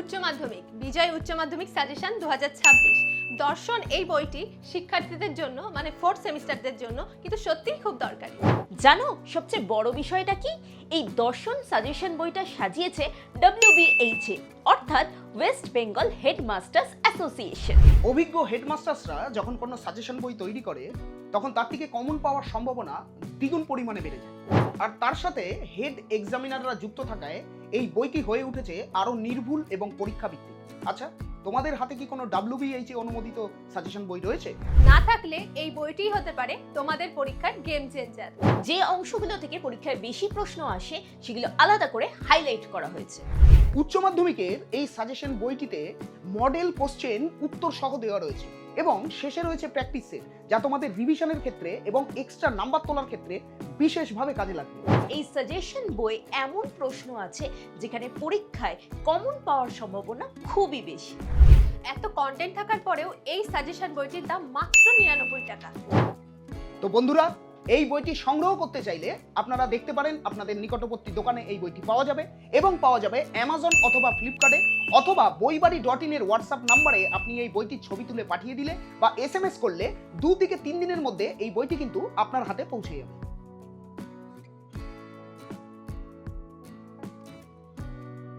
উচ্চ মাধ্যমিক বিজয় উচ্চ মাধ্যমিক সাজেশন 2026 দর্শন এই বইটি শিক্ষার্থীদের জন্য মানে 4th সেমিস্টারদের জন্য কিন্তু সত্যিই খুব দরকারি। জানো সবচেয়ে বড় বিষয়টা কি? এই দর্শন সাজেশন বইটা সাজিয়েছে WBHA অর্থাৎ ওয়েস্ট বেঙ্গল হেডমাস্টার্স অ্যাসোসিয়েশন। অভিজ্ঞ হেডমাস্টার্সরা যখন কোনো সাজেশন বই তৈরি করে তখন তার থেকে কমন পাওয়ার সম্ভাবনা দ্বিগুণ পরিমাণে বেড়ে যায়। আর তার সাথে হেড এক্সামিনাররা যুক্ত থাকায় এই বইটি হয়ে উঠেছে আরো নির্ভুল এবং পরীক্ষা ভিত্তিক। আচ্ছা, তোমাদের হাতে কি কোনো WBHA অনুমোদিত সাজেশন বই রয়েছে? না থাকলে এই বইটিই হতে পারে তোমাদের পরীক্ষার গেম চেঞ্জার। যে অংশগুলো থেকে পরীক্ষায় বেশি প্রশ্ন আসে সেগুলো আলাদা করে হাইলাইট করা হয়েছে। উচ্চ মাধ্যমিকের এই সাজেশন বইটিতে মডেল কোশ্চেন উত্তর সহ দেওয়া রয়েছে এবং শেষে রয়েছে প্র্যাকটিস সেট, যা তোমাদের রিভিশনের ক্ষেত্রে এবং এক্সট্রা নাম্বার তোলার ক্ষেত্রে বিশেষভাবে কাজে লাগবে। এই সাজেশন বই এমন প্রশ্ন আছে যেখানে পরীক্ষায় কমন পাওয়ার সম্ভাবনা খুবই বেশি। এত কন্টেন্ট থাকার পরেও এই সাজেশন বইটির দাম মাত্র 99 টাকা। তো বন্ধুরা, এই বইটি সংগ্রহ করতে চাইলে আপনারা দেখতে পারেন আপনাদের নিকটবর্তী দোকানে এই বইটি পাওয়া যাবে এবং পাওয়া যাবে অ্যামাজন অথবা ফ্লিপকার্টে অথবা বইবাড়ি.in এর হোয়াটসঅ্যাপ নাম্বারে। আপনি এই বইটির ছবি তুলে পাঠিয়ে দিলে বা SMS করলে 2 থেকে 3 দিনের মধ্যে এই বইটি কিন্তু আপনার হাতে পৌঁছে যাবে।